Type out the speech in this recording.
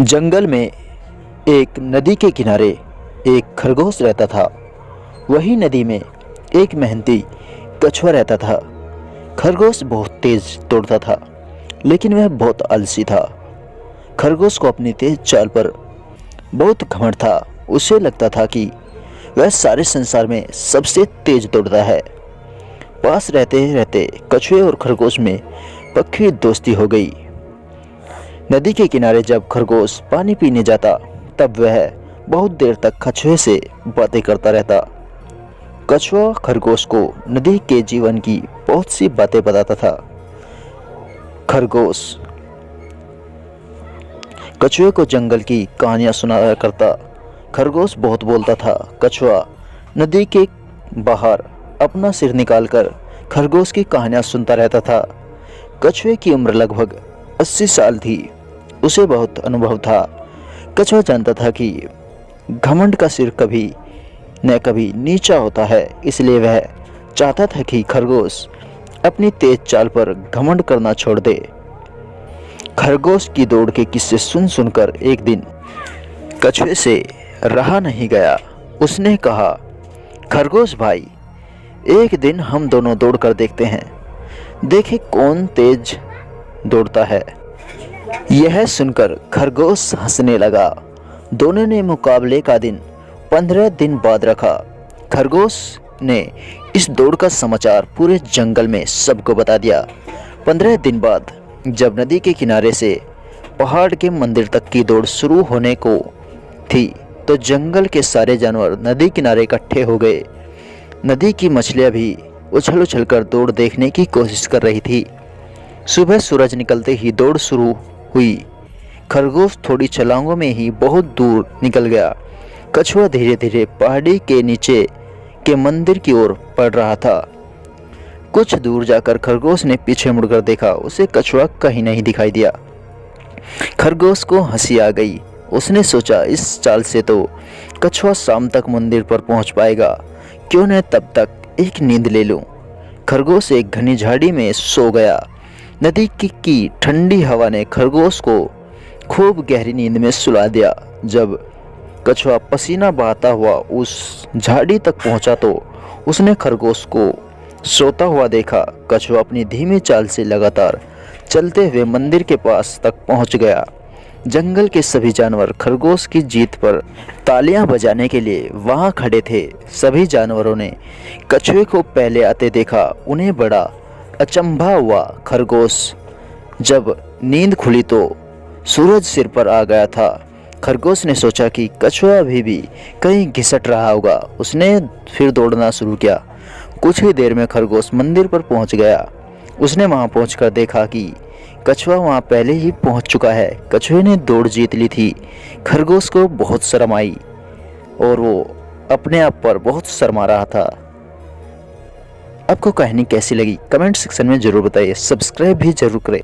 जंगल में एक नदी के किनारे एक खरगोश रहता था। वही नदी में एक मेहनती कछुआ रहता था। खरगोश बहुत तेज दौड़ता था, लेकिन वह बहुत आलसी था। खरगोश को अपनी तेज चाल पर बहुत घमंड था। उसे लगता था कि वह सारे संसार में सबसे तेज दौड़ता है। पास रहते रहते कछुए और खरगोश में पक्की दोस्ती हो गई। नदी के किनारे जब खरगोश पानी पीने जाता, तब वह बहुत देर तक कछुए से बातें करता रहता। कछुआ खरगोश को नदी के जीवन की बहुत सी बातें बताता था। खरगोश कछुए को जंगल की कहानियां सुनाया करता। खरगोश बहुत बोलता था। कछुआ नदी के बाहर अपना सिर निकालकर खरगोश की कहानियां सुनता रहता था। कछुए की उम्र लगभग 80 साल थी। उसे बहुत अनुभव था। कछुआ जानता था कि घमंड का सिर कभी न कभी नीचा होता है, इसलिए वह चाहता था कि खरगोश अपनी तेज चाल पर घमंड करना छोड़ दे। खरगोश की दौड़ के किस्से सुन सुनकर एक दिन कछुए से रहा नहीं गया। उसने कहा, खरगोश भाई, एक दिन हम दोनों दौड़ कर देखते हैं, देखें कौन तेज दौड़ता है। यह सुनकर खरगोश हंसने लगा। दोनों ने मुकाबले का दिन 15 दिन बाद रखा। खरगोश ने इस दौड़ का समाचार पूरे जंगल में सबको बता दिया। 15 दिन बाद जब नदी के किनारे से पहाड़ के मंदिर तक की दौड़ शुरू होने को थी, तो जंगल के सारे जानवर नदी किनारे इकट्ठे हो गए। नदी की मछलियां भी उछल उछल कर दौड़ देखने की कोशिश कर रही थी। सुबह सूरज निकलते ही दौड़ शुरू हुई। खरगोश थोड़ी छलांगों में ही बहुत दूर निकल गया। कछुआ धीरे धीरे पहाड़ी के नीचे के मंदिर की ओर बढ़ रहा था। कुछ दूर जाकर खरगोश ने पीछे मुड़कर देखा। उसे कछुआ कहीं नहीं दिखाई दिया। खरगोश को हंसी आ गई। उसने सोचा, इस चाल से तो कछुआ शाम तक मंदिर पर पहुंच पाएगा, क्यों न तब तक एक नींद ले लूं। खरगोश एक घनी झाड़ी में सो गया। नदी की ठंडी हवा ने खरगोश को खूब गहरी नींद में सुला दिया। जब कछुआ पसीना बहाता हुआ उस झाड़ी तक पहुंचा, तो उसने खरगोश को सोता हुआ देखा। कछुआ अपनी धीमी चाल से लगातार चलते हुए मंदिर के पास तक पहुंच गया। जंगल के सभी जानवर खरगोश की जीत पर तालियां बजाने के लिए वहां खड़े थे। सभी जानवरों ने कछुए को पहले आते देखा। उन्हें बड़ा अचंभा हुआ। खरगोश जब नींद खुली तो सूरज सिर पर आ गया था। खरगोश ने सोचा कि कछुआ अभी भी कहीं घिसट रहा होगा। उसने फिर दौड़ना शुरू किया। कुछ ही देर में खरगोश मंदिर पर पहुंच गया। उसने वहां पहुंचकर देखा कि कछुआ वहां पहले ही पहुंच चुका है। कछुए ने दौड़ जीत ली थी। खरगोश को बहुत शर्म आई और वो अपने आप पर बहुत शर्मा रहा था। आपको कहानी कैसी लगी कमेंट सेक्शन में जरूर बताइए। सब्सक्राइब भी जरूर करें।